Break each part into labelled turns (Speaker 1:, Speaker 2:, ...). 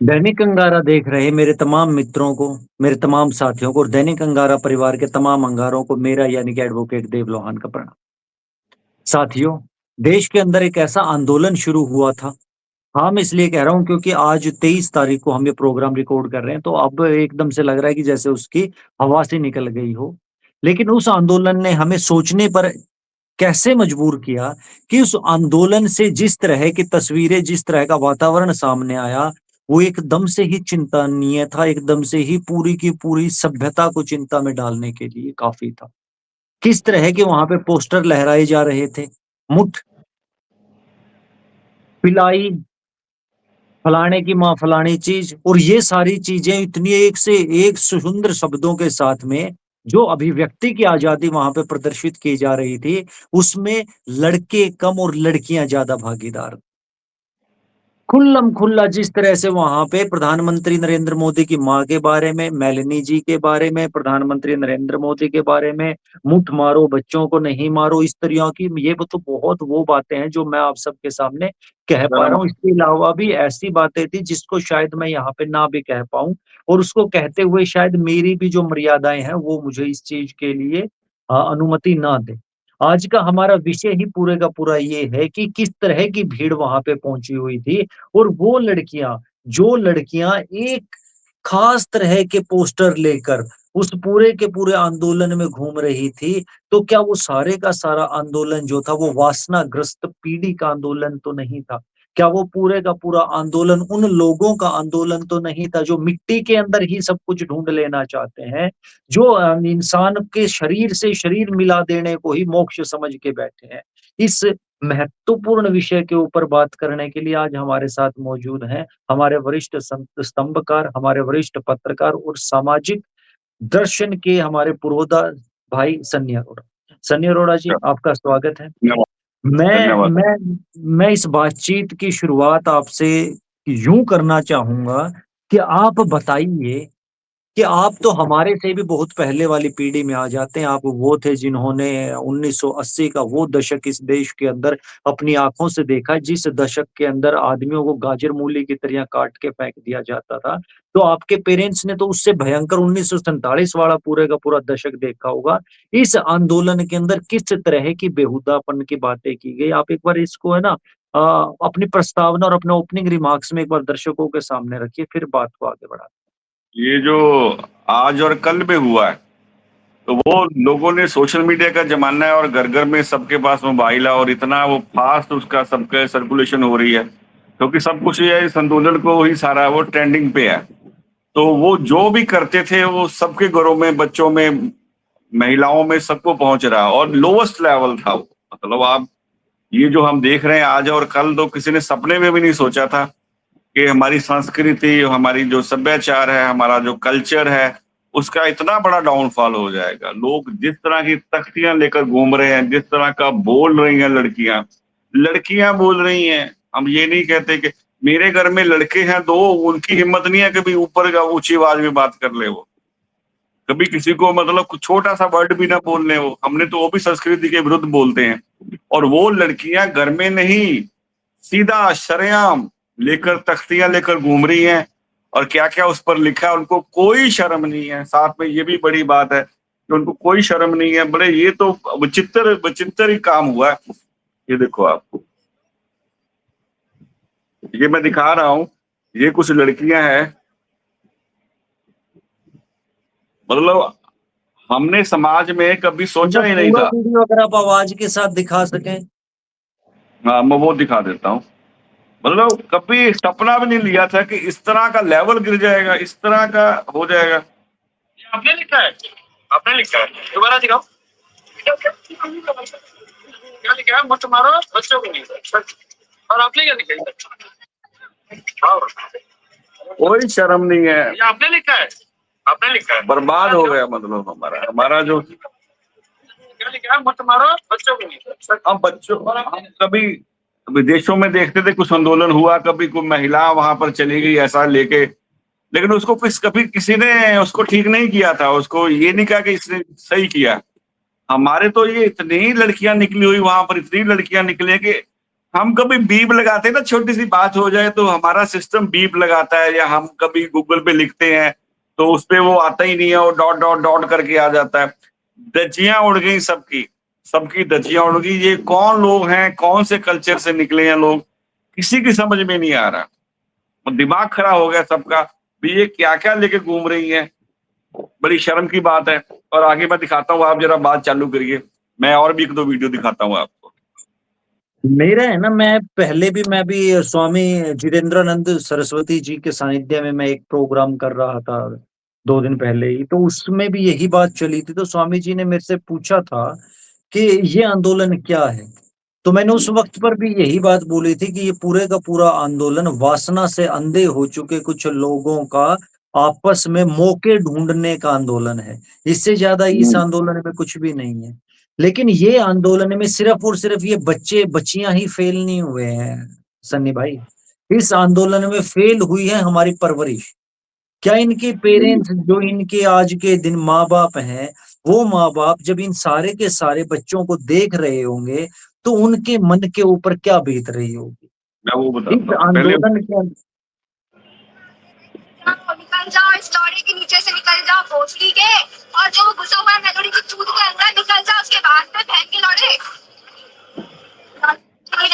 Speaker 1: दैनिक अंगारा देख रहे मेरे तमाम मित्रों को, मेरे तमाम साथियों को और दैनिक अंगारा परिवार के तमाम अंगारों को मेरा यानी कि एडवोकेट देव लोहान का प्रणाम। साथियों, देश के अंदर एक ऐसा आंदोलन शुरू हुआ था। हाँ, मैं इसलिए कह रहा हूँ क्योंकि आज 23 तारीख को हम ये प्रोग्राम रिकॉर्ड कर रहे हैं, तो अब एकदम से लग रहा है कि जैसे उसकी हवा सी निकल गई हो। लेकिन उस आंदोलन ने हमें सोचने पर कैसे मजबूर किया कि उस आंदोलन से जिस तरह की तस्वीरें, जिस तरह का वातावरण सामने आया, वो एकदम से ही चिंतनीय था, एकदम से ही पूरी की पूरी सभ्यता को चिंता में डालने के लिए काफ़ी था। किस तरह के वहाँ पे पोस्टर लहराए जा रहे थे, मुठ, पिलाई, फलाने की माँ फलानी चीज़ और ये सारी चीज़ें इतनी एक से एक सुंदर शब्दों के साथ में जो अभिव्यक्ति की आज़ादी वहाँ पे प्रदर्शित की जा रही थी, उसमें लड़के कम और लड़कियाँ ज़्यादा भागीदार। खुल्लम-खुल्ला जिस तरह से वहाँ पे प्रधानमंत्री नरेंद्र मोदी की माँ के बारे में, मेलानी जी के बारे में, प्रधानमंत्री नरेंद्र मोदी के बारे में, मुठ मारो, बच्चों को नहीं मारो, इस तरह की ये वो तो बहुत वो बातें हैं जो मैं आप सबके सामने कह पा रहा हूँ। इसके अलावा भी ऐसी बातें थी जिसको शायद मैं यहाँ पे ना भी कह पाऊँ और उसको कहते हुए शायद मेरी भी जो मर्यादाएँ हैं वो मुझे इस चीज़ के लिए अनुमति ना दें। आज का हमारा विषय ही पूरे का पूरा ये है कि किस तरह की भीड़ वहाँ पे पहुँची हुई थी और वो लड़कियाँ, जो लड़कियाँ एक ख़ास तरह के पोस्टर लेकर उस पूरे के पूरे आंदोलन में घूम रही थी, तो क्या वो सारे का सारा आंदोलन जो था वो वासनाग्रस्त पीढ़ी का आंदोलन तो नहीं था? क्या वो पूरे का पूरा आंदोलन उन लोगों का आंदोलन तो नहीं था जो मिट्टी के अंदर ही सब कुछ ढूँढ लेना चाहते हैं, जो इंसान के शरीर से शरीर मिला देने को ही मोक्ष समझ के बैठे हैं? इस महत्वपूर्ण विषय के ऊपर बात करने के लिए आज हमारे साथ मौजूद हैं हमारे वरिष्ठ स्तंभकार, हमारे वरिष्ठ पत्रकार और सामाजिक दर्शन के हमारे पुरोधा भाई सन्नी अरोड़ा। सन्नी अरोड़ा जी, आपका स्वागत है।
Speaker 2: धन्यवाद।
Speaker 1: मैं
Speaker 2: धन्यवाद।
Speaker 1: मैं मैं इस बातचीत की शुरुआत आपसे यूँ करना चाहूँगा कि आप बताइए कि आप तो हमारे से भी बहुत पहले वाली पीढ़ी में आ जाते हैं। आप वो थे जिन्होंने 1980 का वो दशक इस देश के अंदर अपनी आँखों से देखा, जिस दशक के अंदर आदमियों को गाजर मूली की तरह काट के फेंक दिया जाता था। तो आपके पेरेंट्स ने तो उससे भयंकर 1947 वाला पूरे का पूरा दशक देखा होगा। इस आंदोलन के अंदर किस तरह की बेहुदापन की बातें की गई? आप एक बार इसको है ना अपनी प्रस्तावना और अपने ओपनिंग रिमार्क्स में एक बार दर्शकों के सामने रखिए, फिर बात को आगे बढ़ाते हैं।
Speaker 2: ये जो आज और कल में हुआ है, तो वो लोगों ने सोशल मीडिया का ज़माना है और घर-घर में सबके पास मोबाइल है और इतना वो फ़ास्ट उसका सबके सर्कुलेशन हो रही है, क्योंकि सब कुछ ये इस आंदोलन को ही सारा वो ट्रेंडिंग पे है। तो वो जो भी करते थे वो सबके घरों में, बच्चों में, महिलाओं में सबको पहुँच रहा है और लोवेस्ट लेवल था वो। मतलब आप ये जो हम देख रहे हैं आज और कल, तो किसी ने सपने में भी नहीं सोचा था कि हमारी संस्कृति, हमारी जो सभ्याचार है, हमारा जो कल्चर है, उसका इतना बड़ा डाउनफॉल हो जाएगा। लोग जिस तरह की तख्तियाँ लेकर घूम रहे हैं, जिस तरह का बोल रही हैं लड़कियाँ, लड़कियाँ बोल रही हैं। हम ये नहीं कहते कि मेरे घर में लड़के हैं 2, उनकी हिम्मत नहीं है कभी ऊपर का ऊँची आवाज़ में बात कर ले वो। कभी किसी को मतलब कुछ छोटा-सा वर्ड भी ना बोलने वो। हमने तो वो भी संस्कृति के विरुद्ध बोलते हैं और वो लड़कियाँ घर में नहीं, सीधा शरेआम लेकर तख्तियाँ लेकर घूम रही हैं और क्या-क्या उस पर लिखा है, उनको कोई शर्म नहीं है। साथ में ये भी बड़ी बात है कि उनको कोई शर्म नहीं है। बड़े ये तो विचित्र विचित्र ही काम हुआ है। ये देखो आप, ये मैं दिखा रहा हूँ, ये कुछ लड़कियाँ हैं, मतलब हमने समाज में कभी सोचा
Speaker 1: मतलब
Speaker 2: ही नहीं
Speaker 1: पूरा
Speaker 2: था।
Speaker 1: वीडियो अगर आप आवाज़ के साथ दिखा सकें।
Speaker 2: हाँ, मैं वो दिखा देता हूँ। मतलब कभी सपना भी नहीं लिया था कि इस तरह का लेवल गिर जाएगा, इस तरह का हो जाएगा। ये आपने लिखा है? आपने लिखा है? दोबारा दिखाओ। क्या लिखा है? मत मारो बच्चों को नहीं। और आपने क्या लिखा है? कोई शर्म नहीं है। ये आपने लिखा है? आपने लिखा है? बर्बाद हो गया मतलब हमारा हमारा जो क्या लिखा है? मत मारो बच्चों को नहीं। हम बच्चों हम कभी विदेशों में देखते थे कुछ आंदोलन हुआ, कभी कोई महिला वहां पर चली गई ऐसा लेके, लेकिन उसको कभी किसी ने उसको ठीक नहीं किया था, उसको ये नहीं कहा कि इसने सही किया। हमारे तो ये इतनी लड़कियां निकली हुई वहां पर, इतनी लड़कियां निकले कि हम कभी बीप लगाते हैं ना, छोटी सी बात हो जाए तो हमारा सिस्टम बीप लगाता है, या हम कभी गूगल पे लिखते हैं तो उस पे वो आता ही नहीं है, वो डॉट डॉट डॉट करके आ जाता है। धज्जियां उड़ गई सबकी, सबकी धज्जियां उड़ गई। ये कौन लोग हैं, कौन से कल्चर से निकले हैं लोग, किसी की समझ में नहीं आ रहा। और दिमाग खराब हो गया सबका भी, ये क्या क्या लेके घूम रही हैं। बड़ी शर्म की बात है। और आगे मैं दिखाता हूँ, आप जरा बात चालू करिए, मैं और भी एक दो वीडियो दिखाता हूँ आपको।
Speaker 1: मेरा है ना, मैं भी स्वामी जितेंद्रानंद सरस्वती जी के सानिध्य में मैं एक प्रोग्राम कर रहा था 2 दिन पहले ही, तो उसमें भी यही बात चली थी। तो स्वामी जी ने मेरे से पूछा था कि ये आंदोलन क्या है। तो मैंने उस वक्त पर भी यही बात बोली थी कि ये पूरे का पूरा आंदोलन वासना से अंधे हो चुके कुछ लोगों का आपस में मौके ढूंढने का आंदोलन है। इससे ज्यादा इस आंदोलन में कुछ भी नहीं है। लेकिन ये आंदोलन में सिर्फ और सिर्फ ये बच्चे बच्चियां ही फेल नहीं हुए हैं सन्नी भाई। इस आंदोलन में फेल हुई है हमारी परवरिश। क्या इनके पेरेंट्स, जो इनके आज के दिन माँ बाप हैं, वो माँ बाप जब इन सारे के सारे बच्चों को देख रहे होंगे तो उनके मन के ऊपर क्या बीत रही होगी।
Speaker 2: मैं वो
Speaker 1: इस
Speaker 2: बताता हूँ पहले।
Speaker 1: आंदोलन के
Speaker 3: निकल जाओ, इस लॉरी के नीचे से निकल जाओ भोसड़ी के, और जो घुसा हुआ है मेलोडी की चूत के अंदर निकल जाओ, उसके बाद में बहन के लौड़े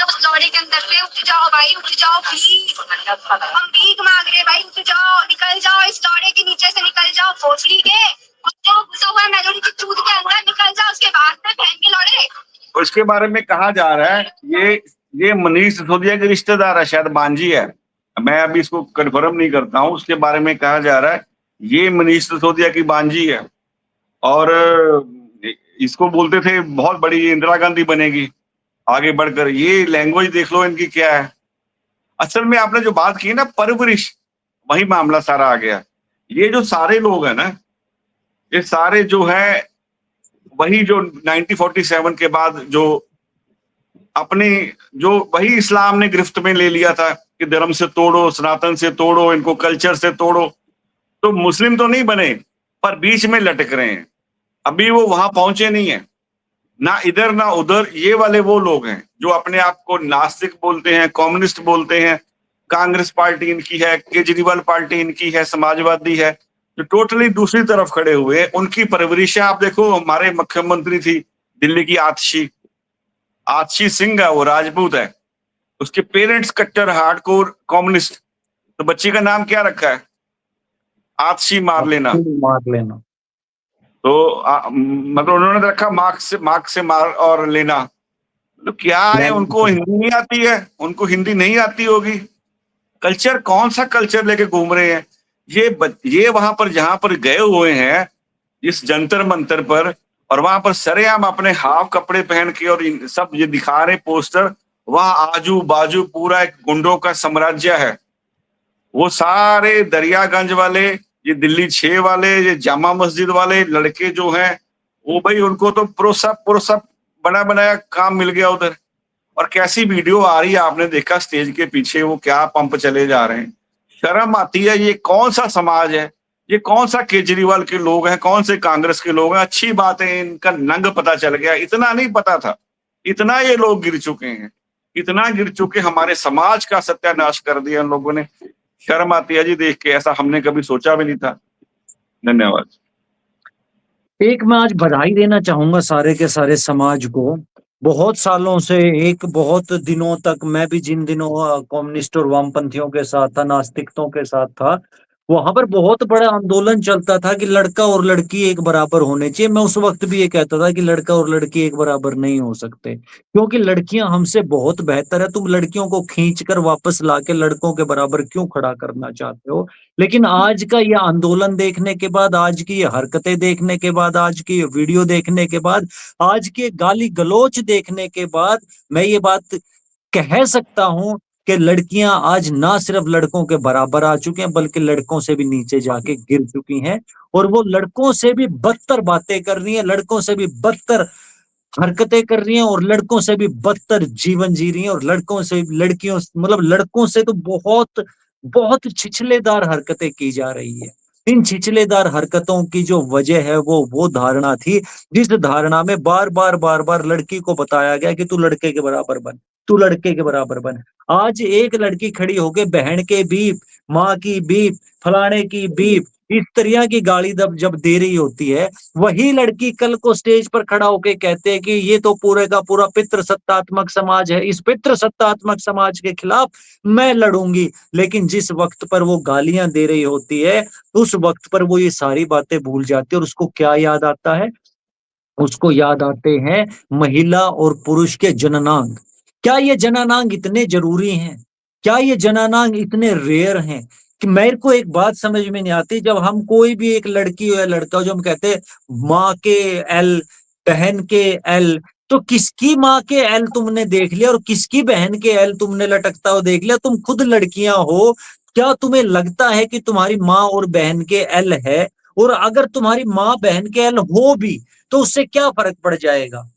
Speaker 3: उस लॉरी के अंदर से उठ जाओ भाई, उठ जाओ प्लीज, हम भीख मांग रहे भाई, उठ जाओ, निकल जाओ, इस लॉरी के नीचे से निकल जाओ भोसड़ी के, और जो घुसा हुआ है मेलोडी की चूत के अंदर निकल जाओ, उसके बाद में बहन के लौड़े।
Speaker 2: उसके बारे में कहा जा रहा है, ये मनीष सिसोदिया के रिश्तेदार है, शायद मांझी है, मैं अभी इसको कंफर्म नहीं करता हूँ। उसके बारे में कहा जा रहा है ये मनीष सिसोदिया की बांझी है, और इसको बोलते थे बहुत बड़ी इंदिरा गांधी बनेगी आगे बढ़कर। ये लैंग्वेज देख लो इनकी क्या है। असल में आपने जो बात की ना परवरिश, वही मामला सारा आ गया। ये जो सारे लोग हैं ना, ये सारे जो है वही जो 1947 के बाद जो अपने जो वही इस्लाम ने गिरफ्त में ले लिया था कि धर्म से तोड़ो, सनातन से तोड़ो, इनको कल्चर से तोड़ो। तो मुस्लिम तो नहीं बने, पर बीच में लटक रहे हैं। अभी वो वहां पहुंचे नहीं है, ना इधर ना उधर। ये वाले वो लोग हैं जो अपने आप को नास्तिक बोलते हैं, कम्युनिस्ट बोलते हैं। कांग्रेस पार्टी इनकी है, केजरीवाल पार्टी इनकी है, समाजवादी है, जो टोटली दूसरी तरफ खड़े हुए हैं। उनकी परवरिश आप देखो। हमारे मुख्यमंत्री थी दिल्ली की आतिशी, आतिशी सिंह है, वो राजपूत है। उसके पेरेंट्स कट्टर हार्डकोर कम्युनिस्ट। तो बच्ची का नाम क्या रखा है? आतिशी मार लेना।
Speaker 1: मार लेना।
Speaker 2: तो मतलब उन्होंने रखा मार्क्स से मार और लेना। तो क्या है, उनको हिंदी नहीं आती है? उनको हिंदी नहीं आती होगी। कल्चर, कौन सा कल्चर लेके घूम रहे हैं ये वहां पर जहां पर गए हुए हैं, इस जंतर मंतर पर, और वहां पर सरेआम अपने हाफ कपड़े पहन के और सब ये दिखा रहे पोस्टर। वहां आजू बाजू पूरा एक गुंडों का साम्राज्य है। वो सारे दरियागंज वाले, ये दिल्ली 6 वाले, ये जामा मस्जिद वाले लड़के जो हैं, वो भाई उनको तो प्रोसप बना बनाया काम मिल गया उधर। और कैसी वीडियो आ रही है, आपने देखा स्टेज के पीछे वो क्या पंप चले जा रहे हैं। शर्म आती है। ये कौन सा समाज है? ये कौन सा केजरीवाल के लोग हैं, कौन से कांग्रेस के लोग हैं? अच्छी बात है, इनका नंग पता चल गया। इतना नहीं पता था, इतना ये लोग गिर चुके हैं, इतना गिर चुके। हमारे समाज का सत्यानाश कर दिया इन लोगों ने। शर्म आती है जी देख के, ऐसा हमने कभी सोचा भी नहीं था। धन्यवाद।
Speaker 1: एक मैं आज बधाई देना चाहूंगा सारे के सारे समाज को। बहुत सालों से, एक बहुत दिनों तक मैं भी जिन दिनों कम्युनिस्ट और वामपंथियों के साथ था, नास्तिकों के साथ था, वहां पर बहुत बड़ा आंदोलन चलता था कि लड़का और लड़की एक बराबर होने चाहिए। मैं उस वक्त भी ये कहता था कि लड़का और लड़की एक बराबर नहीं हो सकते, क्योंकि लड़कियां हमसे बहुत बेहतर है। तुम लड़कियों को खींच कर वापस लाके लड़कों के बराबर क्यों खड़ा करना चाहते हो? लेकिन आज का ये आंदोलन देखने के बाद, आज की ये हरकतें देखने के बाद, आज की ये वीडियो देखने के बाद, आज के गाली गलौच देखने के बाद, मैं ये बात कह सकता हूं कि लड़कियां आज ना सिर्फ लड़कों के बराबर आ चुके हैं, बल्कि लड़कों से भी नीचे जाके गिर चुकी हैं। और वो लड़कों से भी बदतर बातें कर रही हैं, लड़कों से भी बदतर हरकतें कर रही हैं, और लड़कों से भी बदतर जीवन जी रही हैं। और लड़कों से, लड़कियों मतलब लड़कों से तो बहुत बहुत छिछलेदार हरकतें की जा रही है। इन छिछलेदार हरकतों की जो वजह है वो धारणा थी, जिस धारणा में बार-बार लड़की को बताया गया कि तू लड़के के बराबर बन, तू लड़के के बराबर बन। आज एक लड़की खड़ी होके बहन के बीप, माँ की बीप, फलाने की बीप, इस तरह की गाली जब दे रही होती है, वही लड़की कल को स्टेज पर खड़ा होके कहते हैं कि ये तो पूरे का पूरा पितृसत्तात्मक समाज है, इस पितृसत्तात्मक समाज के खिलाफ मैं लड़ूंगी। लेकिन जिस वक्त पर वो गालियां दे रही होती है, उस वक्त पर वो ये सारी बातें भूल जाती है और उसको क्या याद आता है? उसको याद आते हैं महिला और पुरुष के जननांग। क्या ये जननांग इतने जरूरी हैं? क्या ये जननांग इतने रेयर हैं? कि मेरे को एक बात समझ में नहीं आती, जब हम कोई भी एक लड़की हो या लड़का हो, जो हम कहते हैं माँ के एल, बहन के एल, तो किसकी माँ के एल तुमने देख लिया और किसकी बहन के एल तुमने लटकता हुआ देख लिया? तुम खुद लड़कियां हो, क्या तुम्हें लगता है कि तुम्हारी माँ और बहन के एल है? और अगर तुम्हारी माँ बहन के एल हो भी, तो उससे क्या फर्क पड़ जाएगा?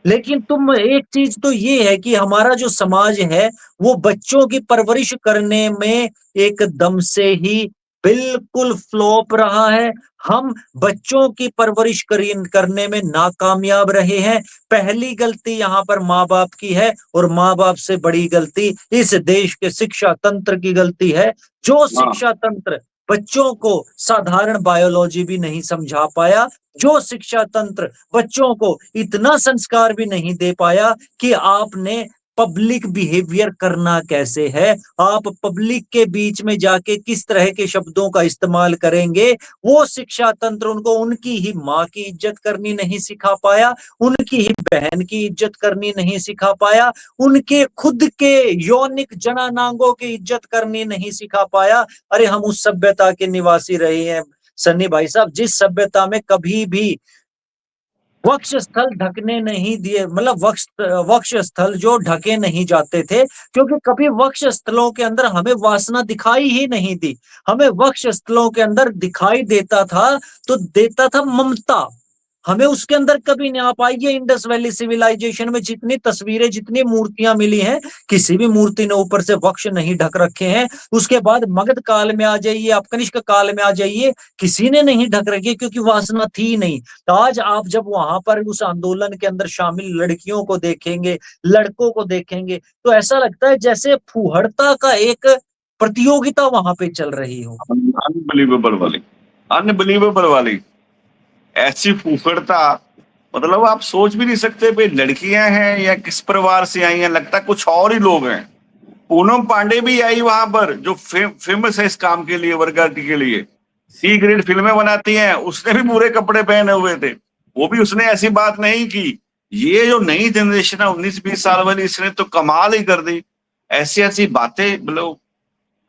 Speaker 1: लेकिन तुम एक चीज तो ये है कि हमारा जो समाज है, वो बच्चों की परवरिश करने में एकदम से ही बिल्कुल फ्लॉप रहा है। हम बच्चों की परवरिश करने में नाकामयाब रहे हैं। पहली गलती यहाँ पर माँ बाप की है और माँ बाप से बड़ी गलती इस देश के शिक्षा तंत्र की गलती है, जो
Speaker 2: हाँ
Speaker 1: शिक्षा तंत्र बच्चों को साधारण बायोलॉजी भी नहीं समझा पाया, जो शिक्षा तंत्र बच्चों को इतना संस्कार भी नहीं दे पाया कि आपने पब्लिक बिहेवियर करना कैसे है, आप पब्लिक के बीच में जाके किस तरह के शब्दों का इस्तेमाल करेंगे, वो शिक्षा तंत्र उनको उनकी ही माँ की इज्जत करनी नहीं सिखा पाया, उनकी ही बहन की इज्जत करनी नहीं सिखा पाया, उनके खुद के यौनिक जननांगों की इज्जत करनी नहीं सिखा पाया। अरे हम उस सभ्यता के निवासी रहे हैं सन्नी भाई साहब, जिस सभ्यता में कभी भी वक्ष स्थल ढकने नहीं दिए, मतलब वक्ष स्थल जो ढके नहीं जाते थे, क्योंकि कभी वक्ष स्थलों के अंदर हमें वासना दिखाई ही नहीं दी। हमें वक्ष स्थलों के अंदर दिखाई देता था तो देता था ममता, हमें उसके अंदर कभी नहीं आ पाई। ये इंडस वैली सिविलाइजेशन में जितनी तस्वीरें, जितनी मूर्तियां मिली हैं, किसी भी मूर्ति ने ऊपर से वक्ष नहीं ढक रखे हैं। उसके बाद मगध काल में आ जाइए, आप कनिष्क काल में आ जाइए, किसी ने नहीं ढक रखे, क्योंकि वासना थी नहीं। तो आज आप जब वहां पर उस आंदोलन के अंदर शामिल लड़कियों को देखेंगे, लड़कों को देखेंगे, तो ऐसा लगता है जैसे फूहड़ता का एक प्रतियोगिता वहां पे चल रही हो।
Speaker 2: अनबिलीवेबल वाली, अनबिलीवेबल वाली ऐसी फूफड़ता, मतलब आप सोच भी नहीं सकते भाई लड़कियां हैं या किस परिवार से आई हैं, लगता कुछ और ही लोग हैं। पूनम पांडे भी आई वहां पर, जो फेमस है इस काम के लिए, वर्गाटी के लिए, सी ग्रेड फिल्में बनाती हैं, उसने भी पूरे कपड़े पहने हुए थे, वो भी उसने ऐसी बात नहीं की। ये जो नई जनरेशन है 19-20 साल वाली, इसने तो कमाल ही कर दी। ऐसी ऐसी बातें मतलब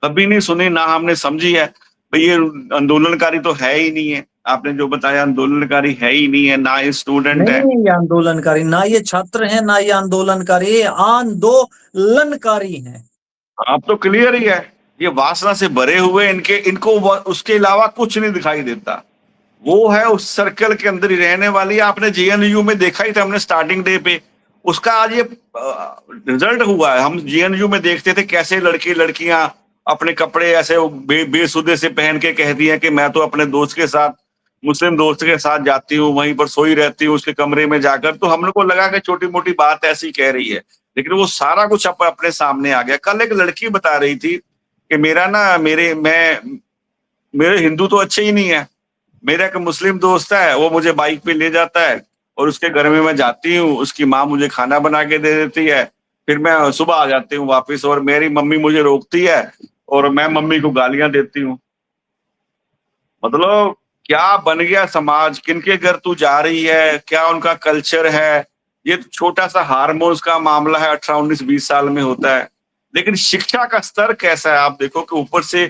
Speaker 2: कभी नहीं सुनी, ना हमने समझी है। भाई ये आंदोलनकारी तो है ही नहीं है, आपने जो बताया आंदोलनकारी है ही नहीं है, ना ये स्टूडेंट है।
Speaker 1: नहीं, ये आंदोलनकारी ना, ये छात्र हैं, ना ये आंदोलनकारी, ये आंदोलनकारी हैं।
Speaker 2: अब तो क्लियर ही है, ये वासना से भरे हुए, इनको उसके अलावा कुछ नहीं दिखाई देता। वो है उस सर्कल के अंदर ही रहने वाली। आपने जेएनयू में देखा ही था हमने स्टार्टिंग डे पे, उसका आज ये रिजल्ट हुआ है। हम जेएनयू में देखते थे कैसे लड़के लड़कियां अपने कपड़े ऐसे बेसुदे से पहन के कहती हैं कि मैं तो अपने दोस्त के साथ, मुस्लिम दोस्त के साथ जाती हूँ, वहीं पर सोई रहती हूँ उसके कमरे में जाकर। तो हम लोग को लगा कि छोटी मोटी बात ऐसी कह रही है, लेकिन वो सारा कुछ अपने सामने आ गया। कल एक लड़की बता रही थी कि मेरे हिंदू तो अच्छे ही नहीं है, मेरा एक मुस्लिम दोस्त है, वो मुझे बाइक पे ले जाता है और उसके घर में मैं जाती हूँ, उसकी माँ मुझे खाना बना के दे देती है, फिर मैं सुबह आ जाती हूँ वापस, और मेरी मम्मी मुझे रोकती है और मैं मम्मी को गालियां देती हूँ। मतलब क्या बन गया समाज, किनके घर तू जा रही है, क्या उनका कल्चर है। ये तो छोटा सा हार्मोन्स का मामला है, 18-19-20 साल में होता है, लेकिन शिक्षा का स्तर कैसा है आप देखो कि ऊपर से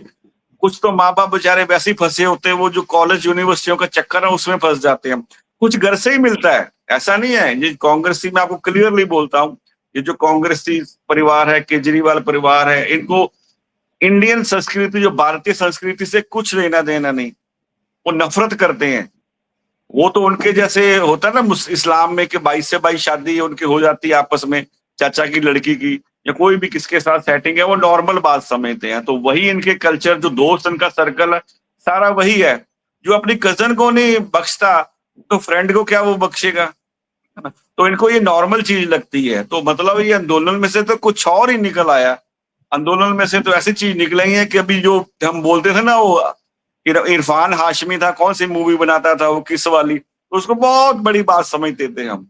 Speaker 2: कुछ तो माँ बाप बेचारे वैसे ही फंसे होते हैं, वो जो कॉलेज यूनिवर्सिटियों का चक्कर है उसमें फंस जाते हैं। कुछ घर से ही मिलता है, ऐसा नहीं है। ये कांग्रेसी, मैं आपको क्लियरली बोलता हूँ, ये जो कांग्रेसी परिवार है, केजरीवाल परिवार है, इनको इंडियन संस्कृति, जो भारतीय संस्कृति से कुछ लेना देना नहीं। वो नफरत करते हैं। वो तो उनके जैसे होता है ना इस्लाम में कि 22 से 22 शादी उनकी हो जाती है आपस में, चाचा की लड़की की या कोई भी किसके साथ सेटिंग है, वो नॉर्मल बात समझते हैं। तो वही इनके कल्चर, जो दोस्त इनका सर्कल है, सारा वही है। जो अपनी कज़न को नहीं बख्शता, तो फ्रेंड को क्या वो बख्शेगा, है ना? तो इनको ये नॉर्मल चीज़ लगती है। तो मतलब ये आंदोलन में से तो कुछ और ही निकल आया। आंदोलन में से तो ऐसी चीज़ निकली है कि अभी जो हम बोलते थे ना, वो इरफान हाशमी था, कौन-सी मूवी बनाता था वो किस वाली, तो उसको बहुत बड़ी बात समझते थे हम।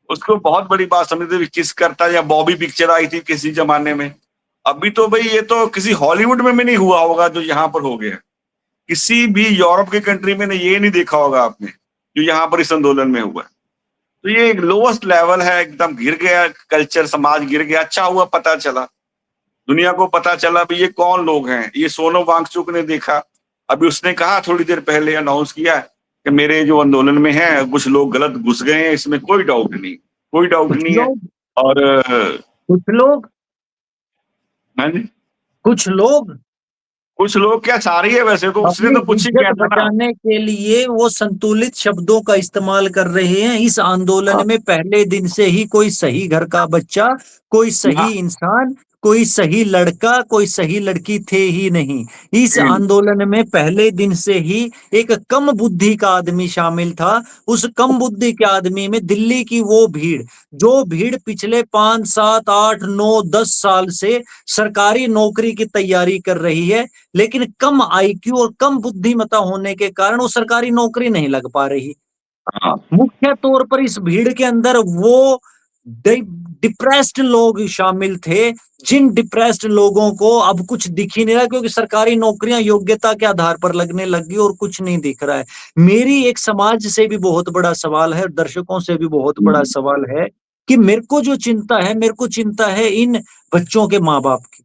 Speaker 2: उसको बहुत बड़ी बात समझते थे, किस करता, या बॉबी पिक्चर आई थी किसी ज़माने में। अभी तो भई ये तो किसी हॉलीवुड में भी नहीं हुआ होगा जो यहाँ पर हो गया। किसी भी यूरोप की कंट्री में ये नहीं देखा होगा आपने, जो यहाँ पर इस आंदोलन में हुआ है। तो ये एक लोएस्ट लेवल है, एकदम गिर गया कल्चर, समाज गिर गया। अच्छा हुआ पता चला, दुनिया को पता चला भी ये कौन लोग हैं। ये सोनम वांगचुक ने देखा, अभी उसने कहा थोड़ी देर पहले अनाउंस किया कि मेरे जो आंदोलन में हैं कुछ लोग गलत घुस गए हैं, इसमें कोई डाउट नहीं, कोई डाउट
Speaker 1: कुछ
Speaker 2: नहीं है।
Speaker 1: लोग
Speaker 2: और
Speaker 1: कुछ लोग
Speaker 2: हाँ जी,
Speaker 1: कुछ लोग
Speaker 2: कुछ लोग क्या, सारी है वैसे तो, उसने
Speaker 1: अपनी
Speaker 2: तो कुछ ही
Speaker 1: इज्जत
Speaker 2: किया था ना।
Speaker 1: बचाने के लिए वो संतुलित शब्दों का इस्तेमाल कर रहे हैं। इस
Speaker 2: हाँ,
Speaker 1: आंदोलन में पहले दिन से ही कोई सही घर का बच्चा, कोई
Speaker 2: यहाँ
Speaker 1: सही इंसान, कोई सही लड़का, कोई सही लड़की थे ही नहीं। इस आंदोलन में पहले दिन से ही एक कम बुद्धि का आदमी शामिल था। उस कम बुद्धि के आदमी में दिल्ली की वो भीड़, जो भीड़ पिछले 5, 7, 8, 9, 10 साल से सरकारी नौकरी की तैयारी कर रही है, लेकिन कम आईक्यू और कम बुद्धिमत्ता होने के कारण वो सरकारी नौकरी नहीं लग पा रही।
Speaker 2: हाँ,
Speaker 1: मुख्य तौर पर इस भीड़ के अंदर वो डिप्रेस्ड लोग शामिल थे, जिन डिप्रेस्ड लोगों को अब कुछ दिख ही नहीं रहा, क्योंकि सरकारी नौकरियां योग्यता के आधार पर लगने लग गई और कुछ नहीं दिख रहा है। मेरी एक समाज से भी बहुत बड़ा सवाल है, दर्शकों से भी बहुत बड़ा सवाल है कि मेरे को चिंता है इन बच्चों के माँ बाप की।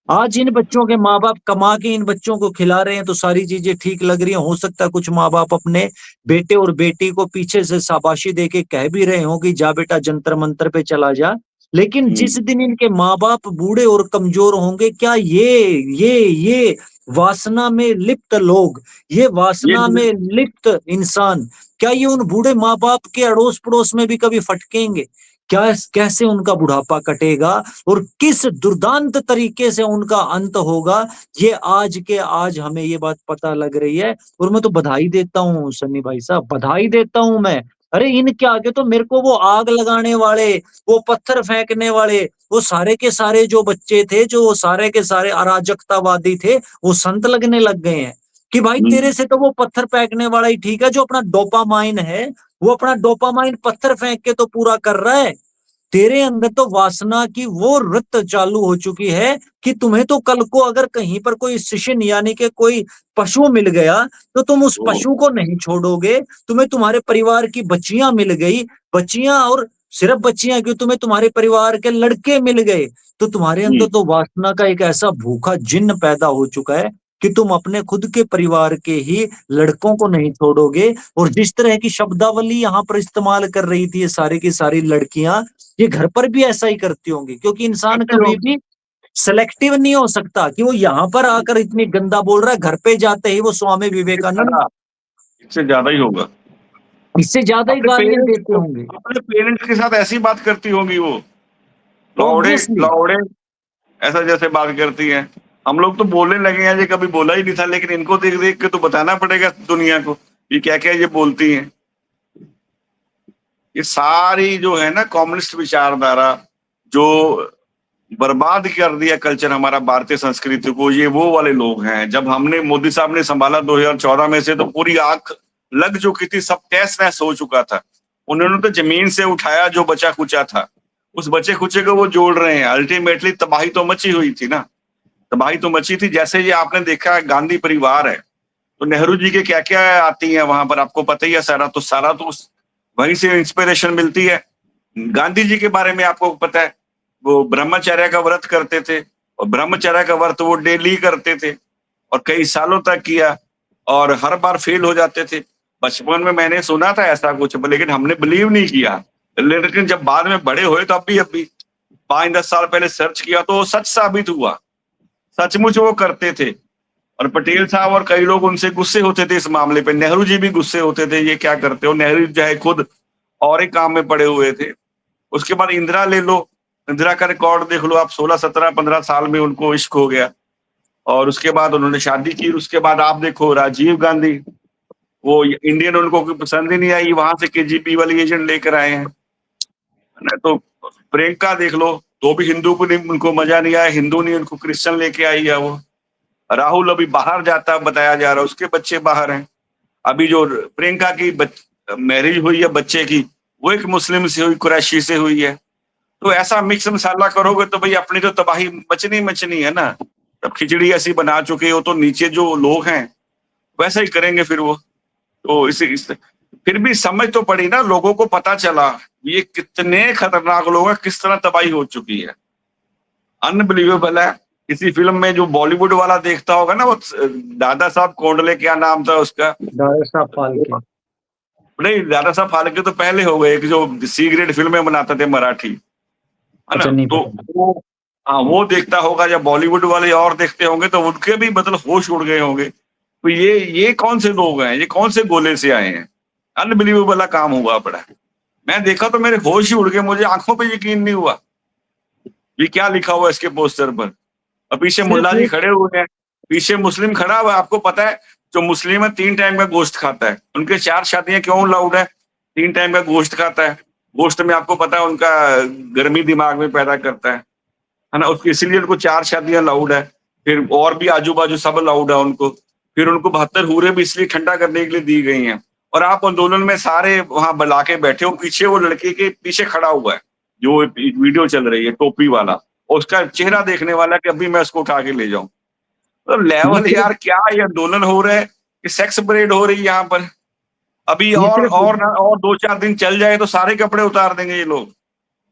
Speaker 1: आज इन बच्चों के माँ-बाप कमा के इन बच्चों को खिला रहे हैं तो सारी चीज़ें ठीक लग रही हैं। हो सकता है कुछ माँ-बाप अपने बेटे और बेटी को पीछे से शाबाशी देके कह भी रहे हों कि जा बेटा जंतर-मंतर पे चला जा। लेकिन जिस दिन इनके माँ-बाप बूढ़े और कमज़ोर होंगे, क्या ये वासना में लिप्त लोग, ये
Speaker 2: ये
Speaker 1: वासना में लिप्त इंसान, क्या ये उन बूढ़े माँ-बाप के अड़ोस-पड़ोस में भी कभी फटकेंगे? क्या कैसे उनका बुढ़ापा कटेगा और किस दुर्दांत तरीके से उनका अंत होगा, ये आज के आज हमें ये बात पता लग रही है। और मैं तो बधाई देता हूँ सन्नी भाई साहब, बधाई देता हूँ मैं। अरे इनके आगे तो मेरे को वो आग लगाने वाले, वो पत्थर फेंकने वाले, वो सारे के सारे जो बच्चे थे, जो वो सारे के सारे अराजकतावादी थे, वो संत लगने लग गए हैं कि भाई तेरे से तो वो पत्थर फेंकने वाला ही ठीक है, जो अपना डोपामाइन है, वो अपना डोपामाइन पत्थर फेंक के तो पूरा कर रहा है। तेरे अंदर तो वासना की वो रत चालू हो चुकी है कि तुम्हें तो कल को अगर कहीं पर कोई शिश्न यानी कि कोई पशु मिल गया तो तुम उस
Speaker 2: तो
Speaker 1: पशु को नहीं छोड़ोगे। तुम्हें तुम्हारे परिवार की बच्चियां मिल गई, बच्चियां और सिर्फ बच्चियां क्यों, तुम्हें तुम्हारे परिवार के लड़के मिल गए, तो तुम्हारे अंदर तो वासना का एक ऐसा भूखा जिन्न पैदा हो चुका है कि तुम अपने खुद के परिवार के ही लड़कों को नहीं छोड़ोगे। और जिस तरह की शब्दावली यहाँ पर इस्तेमाल कर रही थी ये सारी की सारी लड़कियां, ये घर पर भी ऐसा ही करती होंगी, क्योंकि इंसान
Speaker 2: करते
Speaker 1: कभी
Speaker 2: लोग
Speaker 1: भी सिलेक्टिव नहीं हो सकता कि वो यहाँ पर आकर इतनी गंदा बोल रहा है, घर पे जाते ही वो स्वामी विवेकानंद
Speaker 2: इससे ज्यादा ही होगा।
Speaker 1: इससे ज्यादा ही
Speaker 2: अपने
Speaker 1: गालियां
Speaker 2: पेरेंट्स
Speaker 1: देते
Speaker 2: को,
Speaker 1: होंगे।
Speaker 2: अपने पेरेंट्स के साथ ऐसी बात करती होंगी वो, लौड़े
Speaker 1: ऑब्वियसली
Speaker 2: लौड़े, ऐसा जैसे बात करती है। हम लोग तो बोलने लगे हैं, ये कभी बोला ही नहीं था, लेकिन इनको देख देख के तो बताना पड़ेगा दुनिया को ये क्या क्या ये बोलती हैं। ये सारी जो है ना कम्युनिस्ट विचारधारा, जो बर्बाद कर दिया कल्चर हमारा, भारतीय संस्कृति को, ये वो वाले लोग हैं। जब हमने मोदी साहब ने संभाला 2014 में से, तो पूरी आंख लग चुकी थी, सब तहस नहस हो चुका था। उन्होंने तो जमीन से उठाया जो बचा खुचा था, उस बचे खुचे को वो जोड़ रहे हैं। अल्टीमेटली तबाही तो मची हुई थी ना, तबाही तो मची थी। जैसे ये आपने देखा गांधी परिवार है, तो नेहरू जी के क्या क्या आती है वहां पर, आपको पता ही है सारा। तो सारा तो वहीं से इंस्पिरेशन मिलती है। गांधी जी के बारे में आपको पता है, वो ब्रह्मचर्य का व्रत करते थे, और ब्रह्मचर्य का व्रत वो डेली करते थे और कई सालों तक किया, और हर बार फेल हो जाते थे। बचपन में मैंने सुना था ऐसा कुछ, लेकिन हमने बिलीव नहीं किया। लेकिन जब बाद में बड़े हुए तो अभी 5-10 साल पहले सर्च किया तो वो सच साबित हुआ, सचमुच वो करते थे। और पटेल साहब और कई लोग उनसे गुस्से होते थे इस मामले पे। नेहरू जी भी गुस्से होते थे, ये क्या करते हो। नेहरू चाहे खुद और एक काम में पड़े हुए थे। उसके बाद इंदिरा ले लो, इंदिरा का रिकॉर्ड देख लो आप, 16, 17, 15 साल में उनको इश्क हो गया। और उसके बाद उन्होंने शादी की। उसके बाद आप देखो राजीव गांधी, वो इंडियन उनको कोई पसंद ही नहीं आई, वहां से केजीबी वाली एजेंट लेकर आए हैं, है ना। तो प्रियंका देख लो, तो भी हिंदू को नहीं, उनको मजा नहीं आया, हिंदू नहीं उनको क्रिश्चियन लेके आई है वो। राहुल अभी बाहर जाता बताया जा रहा है, उसके बच्चे बाहर हैं। अभी जो प्रियंका की मैरिज हुई है बच्चे की, वो एक मुस्लिम से हुई, कुरैशी से हुई है। तो ऐसा मिक्स मसाला करोगे तो भाई अपनी तो तबाही मचनी मचनी है ना। तब खिचड़ी ऐसी बना चुके हो तो नीचे जो लोग हैं वैसा ही करेंगे फिर वो। तो फिर भी समझ तो पड़ी ना, लोगों को पता चला ये कितने खतरनाक लोग हैं, किस तरह तबाही हो चुकी है। अनबिलीवेबल है। किसी फिल्म में जो बॉलीवुड वाला देखता होगा ना, वो दादा साहब कोंडले, क्या नाम था उसका,
Speaker 1: दादा साहब फाल्के।
Speaker 2: नहीं दादा साहब फाल्के तो पहले हो गए, एक जो सी ग्रेड फिल्में बनाते थे मराठी, है ना।
Speaker 1: अच्छा, नहीं
Speaker 2: तो
Speaker 1: पता।
Speaker 2: वो, हाँ वो देखता होगा, या बॉलीवुड वाले और देखते होंगे तो उनके भी मतलब होश उड़ गए होंगे। तो ये कौन से लोग हैं, ये कौन से गोले से आए हैं। अनबिलीवेबल काम हुआ पड़ा। मैं देखा तो मेरे होश ही उड़ गए, मुझे आंखों पे यकीन नहीं हुआ। ये क्या लिखा हुआ है इसके पोस्टर पर। और पीछे
Speaker 1: सिर्फ
Speaker 2: मुल्ला जी
Speaker 1: एक
Speaker 2: खड़े हुए हैं, पीछे मुस्लिम खड़ा हुआ है। आपको पता है जो मुस्लिम है 3 टाइम का गोश्त खाता है, उनके 4 शादियां क्यों लाउड है। 3 टाइम का गोश्त खाता है। गोश्त में आपको पता है उनका गर्मी दिमाग में पैदा करता है ना। उसकी इसीलिए उनको 4 शादियां लाउड है। फिर और भी आजू बाजू सब लाउड है उनको। फिर उनको 72 हूरें भी इसलिए ठंडा करने के लिए दी गई हैं। और आप आंदोलन में सारे वहां बुला के बैठे हो, पीछे वो लड़के के पीछे खड़ा हुआ है जो वीडियो चल रही है, टोपी वाला, और उसका चेहरा देखने वाला कि अभी मैं उसको उठा के ले जाऊं। तो
Speaker 1: ये
Speaker 2: लेवल
Speaker 1: सिर्फ
Speaker 2: यार क्या ये आंदोलन हो रहा है कि सेक्स परेड हो रही है यहाँ पर। अभी
Speaker 1: ये सिर्फ
Speaker 2: और 2-4 दिन चल जाए तो सारे कपड़े उतार देंगे ये लोग।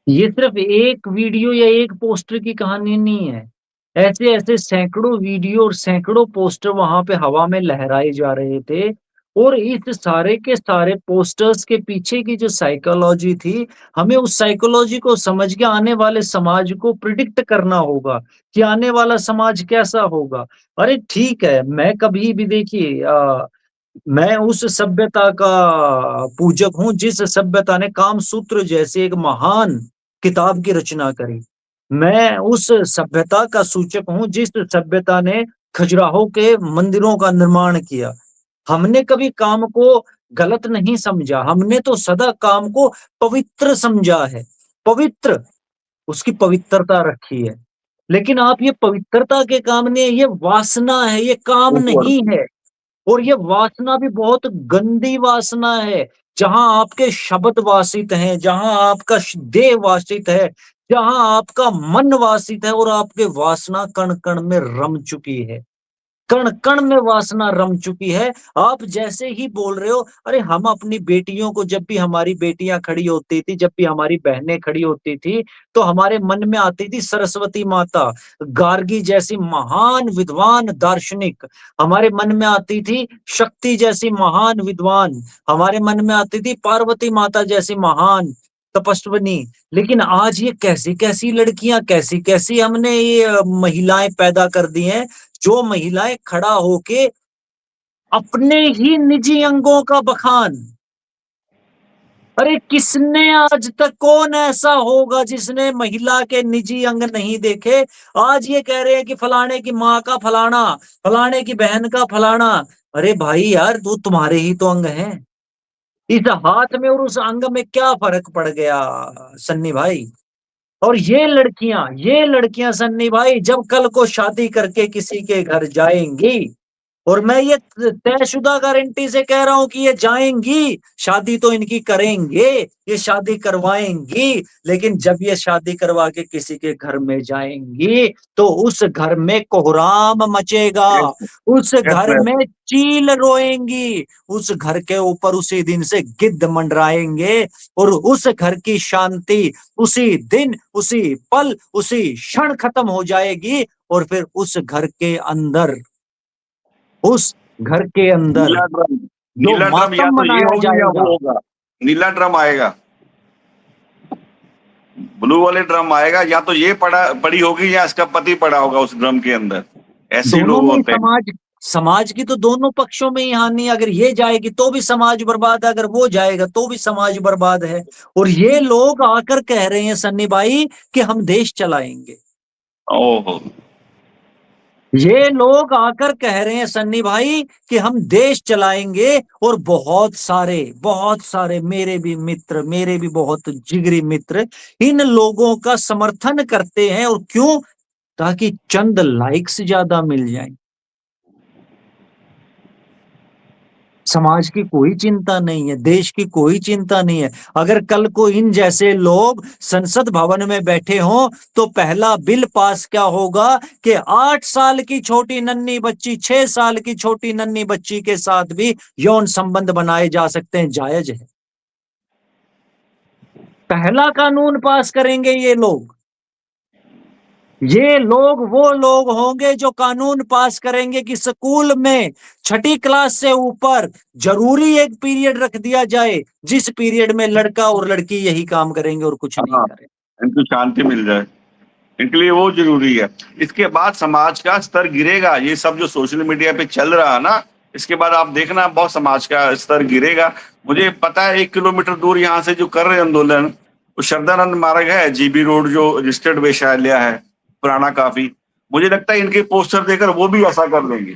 Speaker 1: ये सिर्फ एक वीडियो या एक पोस्टर की कहानी नहीं है। ऐसे ऐसे सैकड़ों वीडियो और सैकड़ों पोस्टर वहां पे हवा में लहराए जा रहे थे। और इस सारे के सारे पोस्टर्स के पीछे की जो साइकोलॉजी थी, हमें उस साइकोलॉजी को समझ के आने वाले समाज को प्रिडिक्ट करना होगा कि आने वाला समाज कैसा होगा। अरे ठीक है, मैं कभी भी देखिए मैं उस सभ्यता का पूजक हूँ जिस सभ्यता ने कामसूत्र जैसे एक महान किताब की रचना करी। मैं उस सभ्यता का सूचक हूँ जिस सभ्यता ने खजुराहो के मंदिरों का निर्माण किया। हमने कभी काम को गलत नहीं समझा, हमने तो सदा काम को पवित्र समझा है। पवित्र, उसकी पवित्रता रखी है। लेकिन आप ये पवित्रता के काम ने, ये वासना है, ये काम
Speaker 2: ऊपर
Speaker 1: नहीं है। और ये वासना भी बहुत गंदी वासना है। जहां आपके शब्द वासित हैं, जहां आपका देह वासित है, जहां आपका मन वासित है, और आपके वासना कण कण में रम चुकी है। कण कण में वासना रम चुकी है। आप जैसे ही बोल रहे हो, अरे हम अपनी बेटियों को, जब भी हमारी बेटियां खड़ी होती थी, जब भी हमारी बहनें खड़ी होती थी, तो हमारे मन में आती थी सरस्वती माता, गार्गी जैसी महान विद्वान दार्शनिक। हमारे मन में आती थी शक्ति जैसी महान विद्वान। हमारे मन में आती थी पार्वती माता जैसी महान तपस्विनी। लेकिन आज ये कैसी कैसी लड़कियां, कैसी कैसी हमने ये महिलाएं पैदा कर दी हैं, जो महिलाएं खड़ा होके अपने ही निजी अंगों का बखान। अरे किसने आज तक, कौन ऐसा होगा जिसने महिला के निजी अंग नहीं देखे। आज ये कह रहे हैं कि फलाने की माँ का फलाना, फलाने की बहन का फलाना। अरे भाई यार, तो तुम्हारे ही तो अंग हैं। इस हाथ में और उस अंग में क्या फर्क पड़ गया सन्नी भाई। और ये लड़कियां सन्नी भाई, जब कल को शादी करके किसी के घर जाएंगी, और मैं ये तयशुदा गारंटी से कह रहा हूं कि ये जाएंगी, शादी तो इनकी करेंगे, ये शादी करवाएंगी। लेकिन जब ये शादी करवा के किसी के घर में जाएंगी, तो उस घर में कोहराम मचेगा, उस घर में चील रोएंगी, उस घर के ऊपर उसी दिन से गिद्ध मंडराएंगे। और उस घर की शांति उसी दिन, उसी पल, उसी क्षण खत्म हो जाएगी। और फिर उस घर के अंदर
Speaker 2: नीला ड्रम,
Speaker 1: जो
Speaker 2: नीला ड्रम या
Speaker 1: मातम
Speaker 2: तो ये
Speaker 1: मनाया
Speaker 2: होगी या वो
Speaker 1: जाएगा।
Speaker 2: होगा। नीला ड्रम आएगा, ब्लू वाले ड्रम आएगा, या तो ये पड़ी होगी या इसका पति पड़ा होगा उस ड्रम के अंदर। ऐसे
Speaker 1: दोनों
Speaker 2: लोग
Speaker 1: में
Speaker 2: होते हैं।
Speaker 1: समाज की तो दोनों पक्षों में ही हानि। अगर ये जाएगी तो भी समाज बर्बाद है, अगर वो जाएगा तो भी समाज बर्बाद है। और ये लोग आकर कह रहे हैं सन्नी भाई कि हम देश चलाएंगे।
Speaker 2: ओहो,
Speaker 1: ये लोग आकर कह रहे हैं सन्नी भाई कि हम देश चलाएंगे, और बहुत सारे मेरे भी मित्र, मेरे भी बहुत जिगरी मित्र इन लोगों का समर्थन करते हैं। और क्यों? ताकि चंद लाइक्स ज्यादा मिल जाएं। समाज की कोई चिंता नहीं है, देश की कोई चिंता नहीं है। अगर कल को इन जैसे लोग संसद भवन में बैठे हों तो पहला बिल पास क्या होगा कि 8 साल की छोटी नन्ही बच्ची, 6 साल की छोटी नन्ही बच्ची के साथ भी यौन संबंध बनाए जा सकते हैं, जायज है। पहला कानून पास करेंगे ये लोग। ये लोग वो लोग होंगे जो कानून पास करेंगे कि स्कूल में 6ठी क्लास से ऊपर जरूरी एक पीरियड रख दिया जाए, जिस पीरियड में लड़का और लड़की यही काम करेंगे और कुछ नहीं
Speaker 2: हाँ,
Speaker 1: करेंगे।
Speaker 2: इनको शांति मिल जाए, इनके लिए वो जरूरी है। इसके बाद समाज का स्तर गिरेगा। ये सब जो सोशल मीडिया पे चल रहा है ना, इसके बाद आप देखना बहुत समाज का स्तर गिरेगा। मुझे पता है 1 किलोमीटर दूर यहाँ से जो कर रहे हैं आंदोलन, वो श्रद्धानंद मार्ग है, जीबी रोड जो रजिस्टर्ड वेश्यालय है, पुराना काफी। मुझे लगता है इनके पोस्टर देकर वो भी ऐसा कर लेंगे।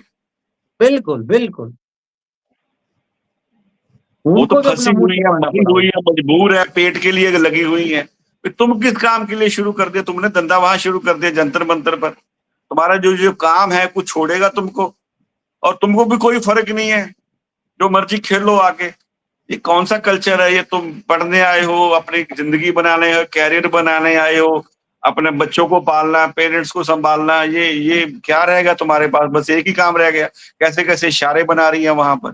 Speaker 1: बिल्कुल बिल्कुल,
Speaker 2: वो तो
Speaker 1: उनको भी
Speaker 2: फंसी
Speaker 1: अपना मुंह
Speaker 2: हुई है,
Speaker 1: छुपाना
Speaker 2: मरी
Speaker 1: पड़ा
Speaker 2: हुई
Speaker 1: होगा।
Speaker 2: है, मजबूर है, पेट के लिए लगी हुई है। फिर तुम किस काम के लिए शुरू कर दिया? तुमने धंधा वहां शुरू कर दिया जंतर मंतर पर। तुम्हारा जो जो काम है कुछ छोड़ेगा तुमको, और तुमको भी कोई फर्क नहीं है, जो मर्जी खेलो आके। ये कौन सा कल्चर है? ये तुम पढ़ने आए हो, अपनी जिंदगी बनाने हो, कैरियर बनाने आए हो, अपने बच्चों को पालना, पेरेंट्स को संभालना, ये क्या रहेगा तुम्हारे पास? बस एक ही काम रह गया। कैसे कैसे इशारे बना रही है वहां पर,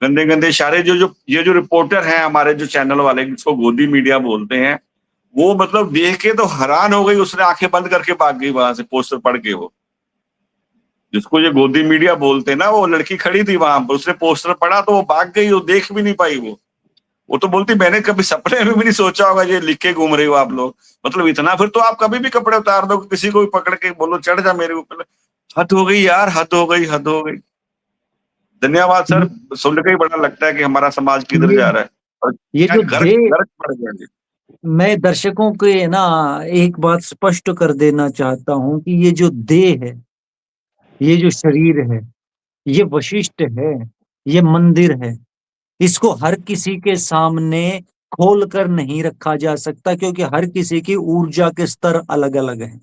Speaker 2: गंदे गंदे इशारे। जो जो ये जो रिपोर्टर हैं हमारे, जो चैनल वाले, जिसको गोदी मीडिया बोलते हैं, वो मतलब देख के तो हैरान हो गई। उसने आंखें बंद करके भाग गई वहां से, पोस्टर पढ़ के। वो जिसको ये गोदी मीडिया बोलते हैं ना, वो लड़की खड़ी थी वहां पर, उसने पोस्टर पढ़ा तो वो भाग गई, वो देख भी नहीं पाई। वो तो बोलती मैंने कभी सपने में भी नहीं सोचा होगा ये लिख के घूम रही हो आप लोग। मतलब इतना, फिर तो आप कभी भी कपड़े उतार दो, किसी को भी पकड़ के बोलो चढ़ जा मेरे ऊपर। हद हो गई यार, हद हो गई, हद हो गई। धन्यवाद सर। सुन के ही बड़ा लगता है कि हमारा समाज किधर
Speaker 1: ये
Speaker 2: जा रहा है, और
Speaker 1: ये
Speaker 2: क्या
Speaker 1: जो
Speaker 2: गर्क
Speaker 1: दे
Speaker 2: गर्क पड़ गया जी।
Speaker 1: मैं दर्शकों के ना एक बात स्पष्ट कर देना चाहता हूं कि ये जो देह है, ये जो शरीर है, ये वशिष्ठ है, ये मंदिर है। इसको हर किसी के सामने खोल कर नहीं रखा जा सकता, क्योंकि हर किसी की ऊर्जा के स्तर अलग अलग हैं।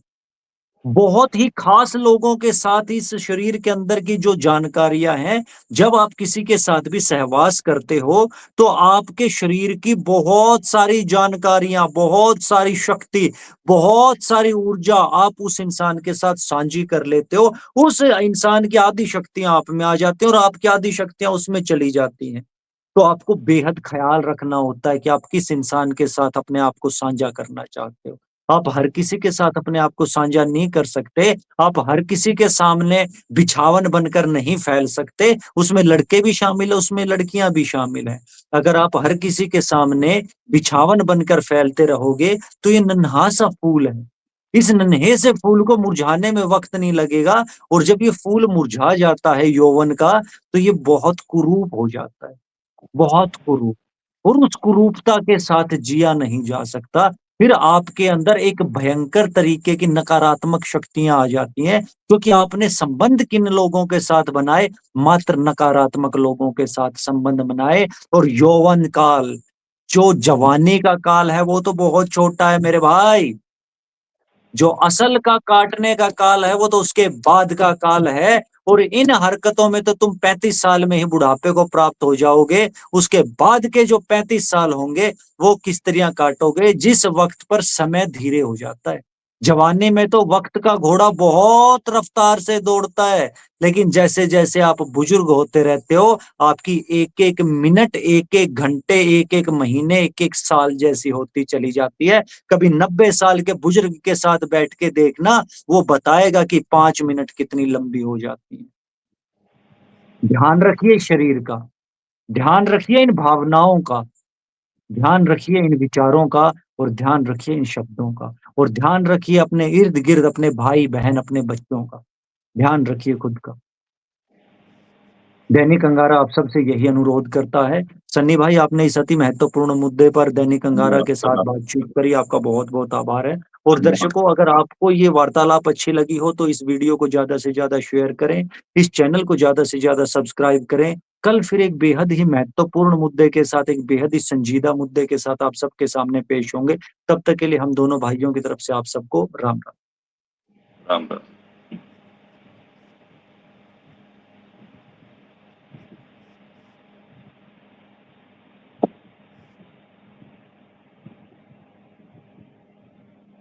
Speaker 1: बहुत ही खास लोगों के साथ इस शरीर के अंदर की जो जानकारियां हैं, जब आप किसी के साथ भी सहवास करते हो तो आपके शरीर की बहुत सारी जानकारियां, बहुत सारी शक्ति, बहुत सारी ऊर्जा आप उस इंसान के साथ साझी कर लेते हो। उस इंसान की आधी शक्तियां आप में आ जाती हैं और आपकी आधी शक्तियां उसमें चली जाती हैं। तो आपको बेहद ख्याल रखना होता है कि आप किस इंसान के साथ अपने आप को साझा करना चाहते हो। आप हर किसी के साथ अपने आप को साझा नहीं कर सकते। आप हर किसी के सामने बिछावन बनकर नहीं फैल सकते। उसमें लड़के भी शामिल है, उसमें लड़कियां भी शामिल हैं। अगर आप हर किसी के सामने बिछावन बनकर फैलते रहोगे तो ये नन्हा सा फूल है। इस नन्हे से फूल को मुरझाने में वक्त नहीं लगेगा, और जब ये फूल मुरझा जाता है यौवन का, तो ये बहुत कुरूप हो जाता है, बहुत कुरूप। और उस कुरूपता के साथ जिया नहीं जा सकता। फिर आपके अंदर एक भयंकर तरीके की नकारात्मक शक्तियां आ जाती हैं, क्योंकि आपने संबंध किन लोगों के साथ बनाए? मात्र नकारात्मक लोगों के साथ संबंध बनाए। और यौवन काल, जो जवानी का काल है, वो तो बहुत छोटा है मेरे भाई। जो असल का काटने का काल है वो तो उसके बाद का काल है। और इन हरकतों में तो तुम 35 साल में ही बुढ़ापे को प्राप्त हो जाओगे। उसके बाद के जो 35 साल होंगे वो किस तरह काटोगे, जिस वक्त पर समय धीरे हो जाता है। जवानी में तो वक्त का घोड़ा बहुत रफ्तार से दौड़ता है, लेकिन जैसे जैसे आप बुजुर्ग होते रहते हो, आपकी एक एक मिनट, एक एक घंटे, एक एक महीने, एक एक साल जैसी होती चली जाती है। कभी 90 साल के बुजुर्ग के साथ बैठ के देखना, वो बताएगा कि 5 मिनट कितनी लंबी हो जाती है। ध्यान रखिए शरीर का, ध्यान रखिए इन भावनाओं का, ध्यान रखिए इन विचारों का, और ध्यान रखिए इन शब्दों का, और ध्यान रखिए अपने इर्द गिर्द अपने भाई बहन, अपने बच्चों का। ध्यान रखिए खुद का। दैनिक अंगारा आप सबसे यही अनुरोध करता है। सन्नी भाई, आपने इस अति महत्वपूर्ण मुद्दे पर दैनिक अंगारा के साथ बातचीत करी, आपका बहुत बहुत आभार है। और दर्शकों, अगर आपको ये वार्तालाप अच्छी लगी हो तो इस वीडियो को ज्यादा से ज्यादा शेयर करें, इस चैनल को ज्यादा से ज्यादा सब्सक्राइब करें। कल फिर एक बेहद ही महत्वपूर्ण मुद्दे के साथ, एक बेहद ही संजीदा मुद्दे के साथ आप सबके सामने पेश होंगे। तब तक के लिए हम दोनों भाइयों की तरफ से आप सबको राम राम।
Speaker 2: राम राम।